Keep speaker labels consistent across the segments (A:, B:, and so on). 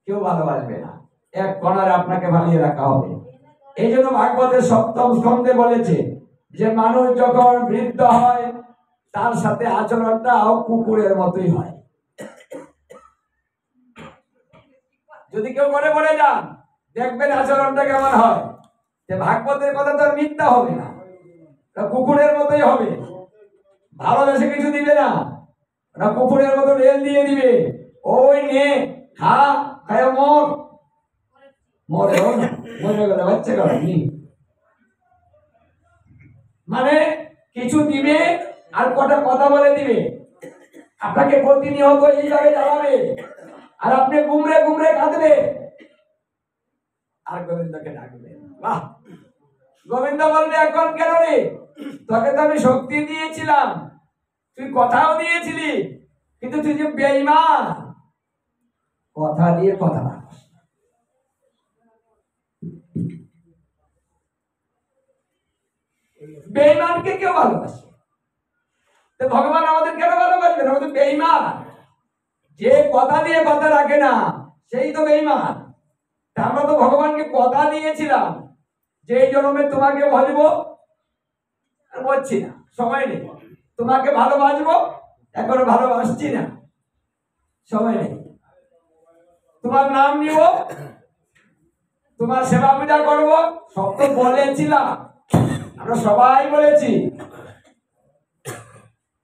A: কেউ ভালোবাসবে না, এক কণারে আপনাকে ভালিয়ে রাখা হবে। এই জন্য ভাগবতের 7ম স্কন্ধে বলেছে যে মানুষ যখন বৃদ্ধ হয় তার সাথে আচরণটাও কুকুরের মতোই হয়। যদি কেউ করে বলে যান দেখবেন আচরণটা কেমন হয়, যে ভাগবতের কথা তো মিথ্যা হবে না, কুকুরের মতোই হবে। ভালোবেসে কিছু দিবে না, ওরা কুকুরের মতো রেল দিয়ে দিবে, ওই নে খা, খায় মর, মরে মরে গেলে বাচ্চা করেনি। মানে কিছু দিবে আর কটা কথা বলে দিবে, আপনাকে প্রতিনিয়ত এইভাবে জ্বালাবে, আর আপনি গুমরে গুমরে কাঁদবে, আর গোবিন্দকে ডাকবে। বাহ, গোবিন্দ বলবে এখন কেন রে, তোকে তো আমি শক্তি দিয়েছিলাম, তুই কথাও দিয়েছিলি, কিন্তু তুই যে বেঈমান, কথা দিয়ে কথা রাখিস। বেঈমানকে কেউ ভালোবাসে? তো ভগবান আমাদের কেন ভালোবাসবেন? আমাদের বেঈমান, যে কথা দিয়ে কথা রাখে না সেই তো বেঈমান। আমরা তো ভগবানকে কথা দিয়েছিলাম যে এই জন্মে তোমাকে ভজবো, আর বলছি না, সময় নেই। তোমাকে ভালোবাসবো, এখন ভালোবাসছি না, সময় নেই। তোমার নাম নিব, তোমার সেবা পূজা করবো, সব তো বলেছিলাম, আমরা সবাই বলেছি,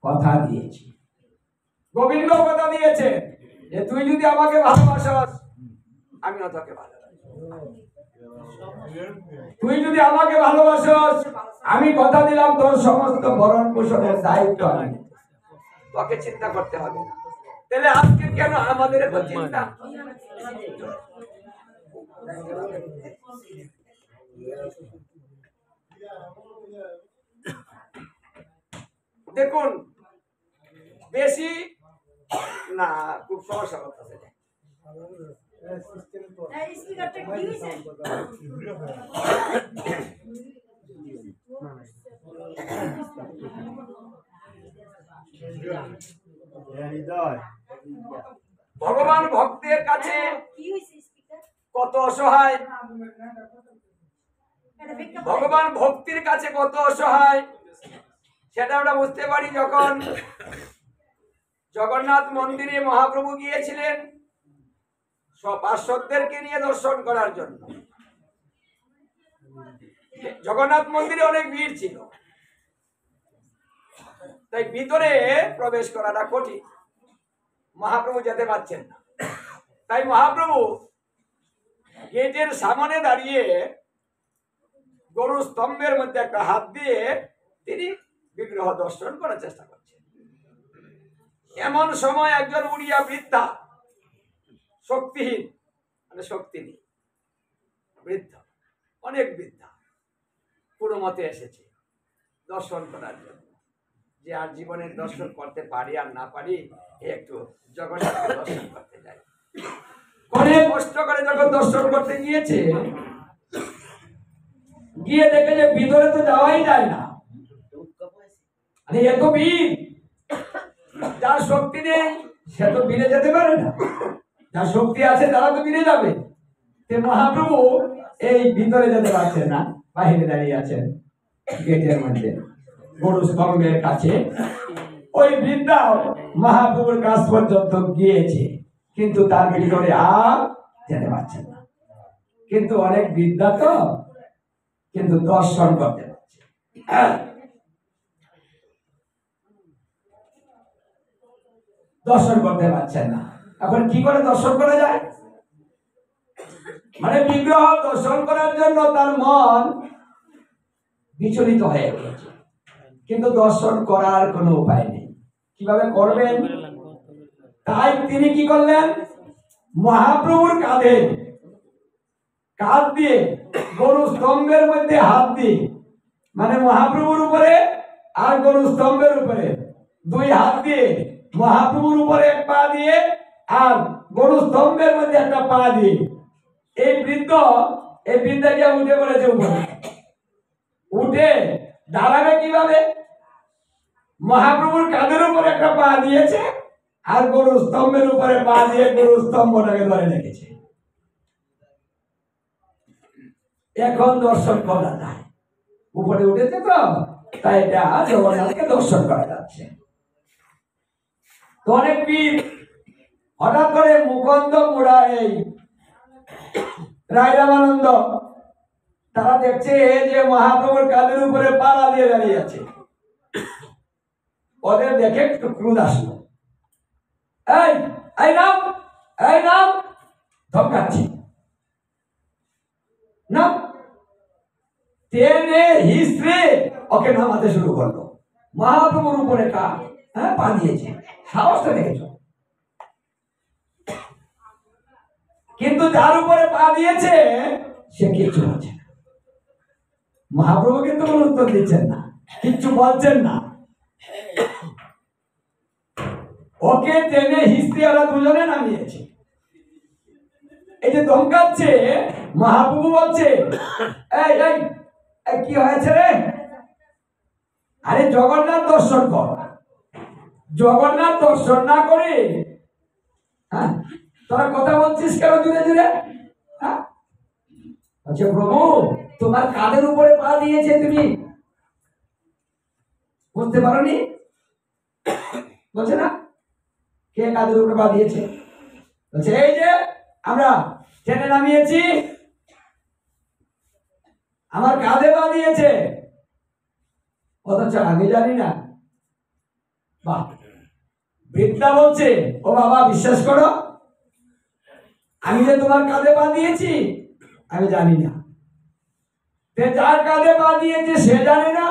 A: কথা দিয়েছি। গোবিন্দ কথা দিয়েছে যে তুই যদি আমাকে ভালোবাসস আমিও তোকে ভালোবাসবো, তুই যদি আমাকে ভালোবাসস আমি কথা দিলাম তোর সমস্ত ভরণ পোষণের দায়িত্ব আমি, তোকে চিন্তা করতে হবে না। তাহলে আজকে কেন আমাদের এত চিন্তা? দেখুন, বেশি না, খুব সমস্যা করতেছে। ভগবান ভক্তের কাছে কত অসহায়, ভগবান ভক্তির কাছে কত অসহায় সেটা আমরা বুঝতে পারি যখন জগন্নাথ মন্দিরে মহাপ্রভু গিয়েছিলেন সব পার্শ্বদেরকে নিয়ে দর্শন করার জন্য। জগন্নাথ মন্দিরে অনেক ভিড় ছিল, তাই ভিতরে প্রবেশ করাটা কঠিন, মহাপ্রভু যেতে পারছেন না। তাই মহাপ্রভু গেটের সামনে দাঁড়িয়ে গরু স্তম্ভের মধ্যে একটা হাত দিয়ে তিনি বিগ্রহ দর্শন করার চেষ্টা করছেন। এমন সময় একজন উড়িয়া বৃদ্ধা, শক্তিহীন, মানে শক্তি নেই, বৃদ্ধা, অনেক বৃদ্ধা, পুরো মতে এসেছে দর্শন করার জন্য, যে আর জীবনের দর্শন করতে পারি আর না পারি, একটু জগন্নাথকে দর্শন করতে যাই। অনেক কষ্ট করে যখন দর্শন করতে গিয়েছে, গিয়ে দেখে যে ভিতরে তো যাওয়াই যায় না, মানে এত ভিড়, যার শক্তি নেই সে তো ভিড়ে যেতে পারে না, যার শক্তি আছে তারা তো ভিড়ে যাবে। মহাপ্রভু এই ভিতরে যেতে পারছেন না, বাহিরে দাঁড়িয়ে আছেন গেটের মধ্যে গরু স্তম্ভের কাছে। ওই বৃদ্ধা মহাপ্রভুর কাছ পর্যন্ত গিয়েছে, কিন্তু তার ভিতরে আর যেতে পারছেন না। কিন্তু অনেক বৃদ্ধা তো, কিন্তু দর্শন করতে পারছে, দর্শন করতে পারছেন না। এখন কি করে দর্শন করা যায়? মানে বিগ্রহ দর্শন করার জন্য তার মন বিচলিত হয়ে গেছে, কিন্তু দর্শন করার কোনো উপায় নেই। কিভাবে করবেন? তাই তিনি কি করলেন? মহাপ্রভুর কাঁধে কাঁধ দিয়ে গরু স্তম্ভের মধ্যে হাত দিয়ে, মানে মহাপ্রভুর উপরে আর গরু স্তম্ভের উপরে দুই হাত দিয়ে, মহাপ্রভুর উপরে এক পা দিয়ে আর গরু স্তম্ভের মধ্যে একটা পা দিয়ে এই বৃদ্ধাকে উঠে পড়েছে উপরে। উঠে দাঁড়াবে কিভাবে? মহাপ্রভুর কাঁধের উপরে একটা পা দিয়েছে আর গরু স্তম্ভের উপরে পা দিয়ে গরু স্তম্ভটাকে ধরে রেখেছে। এখন দর্শন করা যায়, উপরে উঠেছে তো, তাই এটা জগন্নাথকে দর্শন করা যাচ্ছে। তো অনেক পীর হঠাৎ করে মুকুন্দ মুড়া এই রায় রামানন্দ তারা দেখছে যে মহাপ্রভুর কাঁধের উপরে পাড়া দিয়ে দাঁড়িয়ে আছে। ওদের দেখে একটু ক্রোধ আসলো, এই এই নাম, এই নাম, ধমকাচ্ছি না, টেনে হিস্ট্রে ওকে নামাতে শুরু করলো। মহাপ্রভুর উপরে পা দিয়েছে, সাহসটা দেখেছ। কিন্তু যার উপরে পা দিয়েছে সে কিচ্ছু বলছে না। মহাপ্রভু কিন্তু কোনো উত্তর দিচ্ছেন না, কিচ্ছু বলছেন না। ওকে টেনে হিস্ট্রি ওরা দুজনে নামিয়েছে। এই যে ধমকাচ্ছে, মহাপ্রভু বলছে, এই এই কি হয়েছে রে? আরে জগন্নাথ দর্শন কর। জগন্নাথ দর্শন না করে হ্যাঁ তোরা কথা বলছিস কেন জুড়ে জুড়ে? আচ্ছা প্রভু, তোমার কাঁধের উপরে পা দিয়েছে, তুমি বুঝতে পারোনি? বলছে না, কে কাঁধের উপরে পা দিয়েছে? বলছে এই যে আমরা টেনে নামিয়েছি, আমার কাঁধে পা দিয়েছে, অথচ আমি জানি না। বাহ, বৃদ্ধা বলছে, ও বাবা বিশ্বাস করো, আমি যে তোমার কাঁধে পা দিয়েছি আমি জানি না। যার কাঁধে পা দিয়েছে সে জানে না,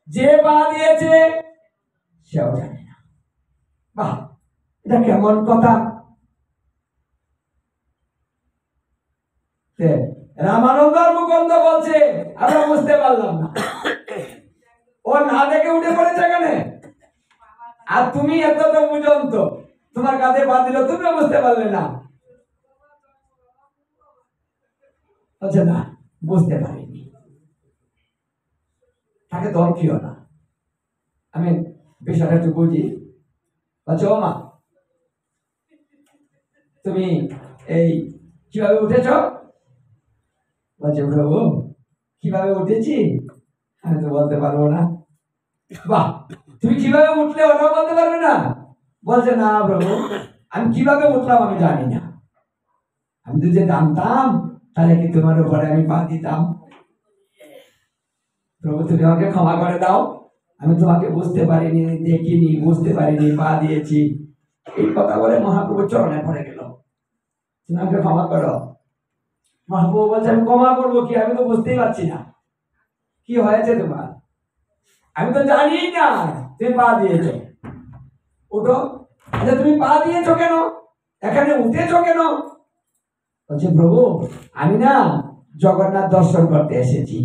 A: যে পা দিয়েছে সেও জানে না। বাহ, এটা কেমন কথা? রামানন্দ আর মুকুন্দ বলছে আমরা বুঝতে পারলাম না, ও না দেখে উঠে পড়েছে এখানে, আর তুমি এত তো বুঝন্ত, তোমার কাঁধে পা দিল, তুমিও বুঝতে পারলে না। বলছে না, বুঝতে পারিনি, তাকে দরকিও না, আমি বিষয়টা একটু বুঝি। বলছে ও মা, তুমি এই কিভাবে উঠেছ? বলছে প্রভু, কিভাবে উঠেছি আমি তো বলতে পারবো না। বাহ, তুমি কিভাবে উঠলে ওটাও বলতে পারবে না? বলছে না প্রভু, আমি কিভাবে উঠলাম আমি জানি না, আমি যদি জানতাম তাহলে কি তোমার উপরে আমি পা দিতাম? প্রভু তুমি আমাকে ক্ষমা করে দাও, আমি তোমাকে বুঝতে পারিনি, দেখিনি, বুঝতে পারিনি, পা দিয়েছি। এই কথা বলে মহাপ্রভু চরণে পড়ে গেল, তুমি আমাকে ক্ষমা করো। মহাপ্রভু বলছে আমি ক্ষমা করবো কি, আমি তো বুঝতেই পারছি না কি হয়েছে তোমার, আমি তো জানি না তুমি পা দিয়েছো। উঠো। আচ্ছা তুমি পা দিয়েছো কেন, এখানে উঠেছো কেন? বলছে প্রভু, আমি না জগন্নাথ দর্শন করতে এসেছি,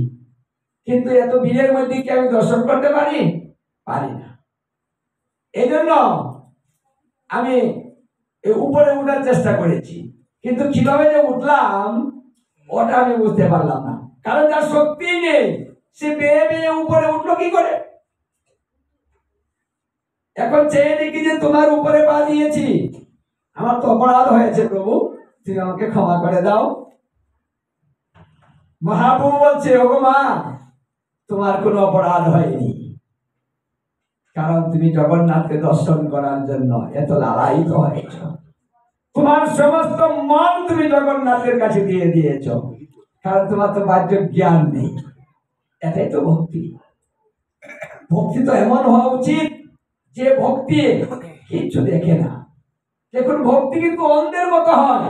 A: কিন্তু এত ভিড়ের মধ্যে কি আমি দর্শন করতে পারি? পারি না। এই জন্য আমি উপরে উঠার চেষ্টা করেছি, কিন্তু কিভাবে যে উঠলাম ওটা আমি বুঝতে পারলাম না, কারণ যার শক্তি নেই সে বেয়ে বেয়ে উপরে উঠলো কি করে? এখন চেয়ে দেখি যে তোমার উপরে পা দিয়েছি, আমার তো অপরাধ হয়েছে প্রভু, তুমি আমাকে ক্ষমা করে দাও। মহাপ্রভু বলছে, ওগো মা, তোমার কোনো অপরাধ হয়নি, কারণ তুমি জগন্নাথকে দর্শন করার জন্য এত লালায়িত হয়েছ, তোমার সমস্ত মন তুমি জগন্নাথের কাছে দিয়ে দিয়েছ, কারণ তোমার তো বাহ্য জ্ঞান নেই। এটাই তো ভক্তি। ভক্তি তো এমন হওয়া উচিত যে ভক্তি কিচ্ছু দেখে না। দেখুন, ভক্তি কিন্তু অন্ধের মতো হয়,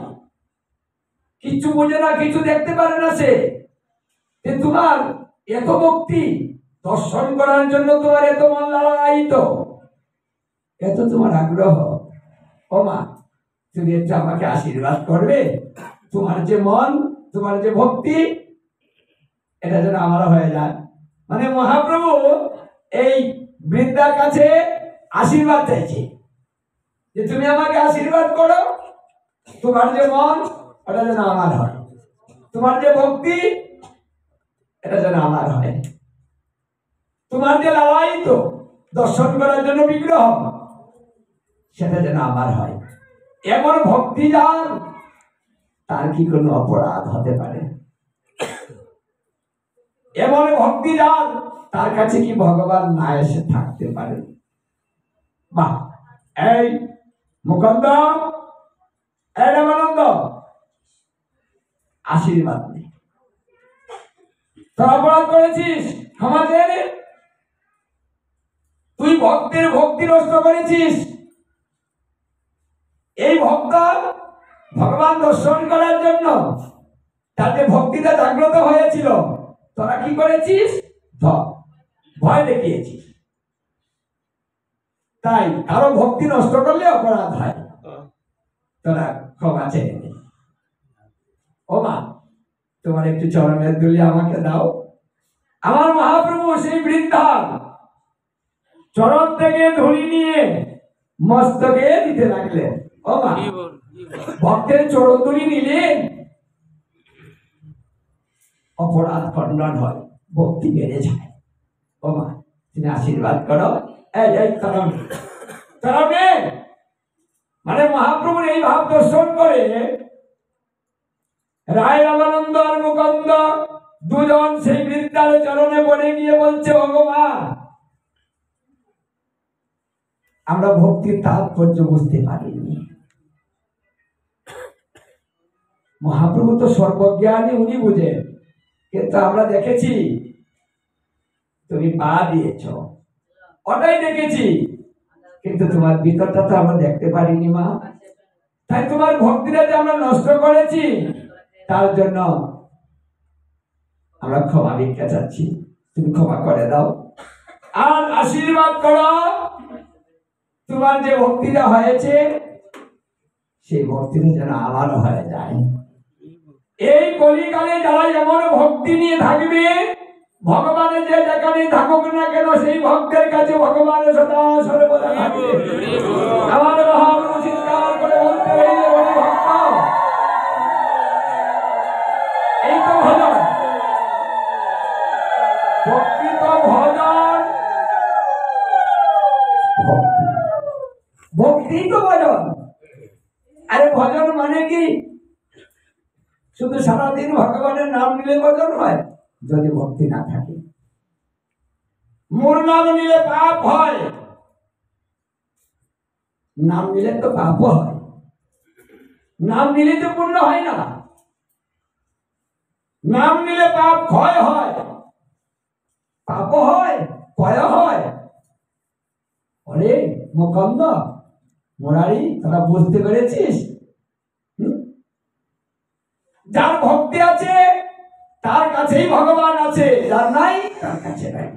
A: কিচ্ছু বোঝে না, কিছু দেখতে পারে না সে। তোমার এত ভক্তি, দর্শন করার জন্য তোমার এত মন লালায়িত, এত তোমার আগ্রহ, ও মা তুমি একটু আমাকে আশীর্বাদ করবে, তোমার যে মন, তোমার যে ভক্তি, এটা যেন আমার হয়ে যায়। মানে মহাপ্রভু এই বৃদ্ধার কাছে আশীর্বাদ চাইছে যে তুমি আমাকে আশীর্বাদ করো, তোমার যে মন ওটা যেন আমার হয়, তোমার যে ভক্তি এটা যেন আমার হয়, তোমার যে লালায়িত দর্শন করার জন্য বিগ্রহ সেটা যেন আমার হয়। এমন ভক্তি যার, তার কি কোনো অপরাধ হতে পারে? এমন ভক্তি যার, তার কাছে কি ভগবান না এসে থাকতে পারে? বাহ! এই মুকুন্দ, এই রামানন্দ, আশীর্বাদ নেই। তোর অপরাধ করেছিস, ক্ষমা চেয়ে নে। তুই ভক্তের ভক্তি নষ্ট করেছিস। এই ভক্ত ভগবান দর্শন করার জন্য তাদের ভক্তিটা জাগ্রত হয়েছিল, তোরা কি করেছিস? ভয় দেখিয়েছিস। তাই কারো ভক্তি নষ্ট করলে অপরাধ হয়। তোরা ক্ষমা চেয়ে নে। ও মা, তোমার একটু চরণের ধুলি আমাকে দাও। আমার মহাপ্রভু সেই বৃদ্ধা চরণ থেকে ধুলি নিয়ে মস্তকে দিতে লাগলেন। ও মা, ভক্তের চরণ ধুলি নিলেন, অপরাধ খণ্ডন হয়, ভক্তি বেড়ে যায়। ও মা, তুমি আশীর্বাদ করো। মানে মহাপ্রভুর এই ভাব দর্শন করে রায় রামানন্দ আর মুকুন্দ দুজন সেই বৃদ্ধার চরণে পড়ে গিয়ে বলছে, ওগো মা, আমরা ভক্তির তাৎপর্য বুঝতে পারিনি। মহাপ্রভু তো সর্বজ্ঞানী, উনি বুঝেন, কিন্তু আমরা দেখেছি তুমি পা দিয়েছ, ওটাই দেখেছি, কিন্তু তোমার ভিতরটা তো আমরা দেখতে পারিনি মা। তাই তোমার ভক্তিটা যে আমরা নষ্ট করেছি, তার জন্য আমরা ক্ষমা ভিক্ষা চাচ্ছি, তুমি ক্ষমা করে দাও আর আশীর্বাদ করো। তোমার যে ভক্তিটা হয়েছে, সেই ভক্তিটা যেন আমারও হয়ে যায়। এই কলিকালে যারা এমন ভক্তি নিয়ে থাকবে, ভগবানের যে যেখানে থাকুক না কেন, সেই ভক্তের কাছে ভগবানের সদা সর্বদা থাকবে। আমার মহাপ্রভু চিৎকার করে বলতে, ভক্ত, এই তো ভজন, প্রকৃত ভজন, ভক্তি তো ভজন। আরে ভজন মানে কি শুধু সারাদিন ভগবানের নাম নিলে ভজন হয়? যদি ভক্তি না থাকে, মোর নাম নিলে পাপ হয়। নাম নিলে তো পাপ হয়, নাম নিলে তো পুণ্য হয় না। নাম নিলে পাপ ক্ষয় হয়, পাপ হয়, ক্ষয় হয়। অরে মুকুন্দ, মুরারি, তোরা বুঝতে পেরেছিস? যার ভক্তি আছে তার কাছেই ভগবান আছে, যার নাই তার কাছে নাই।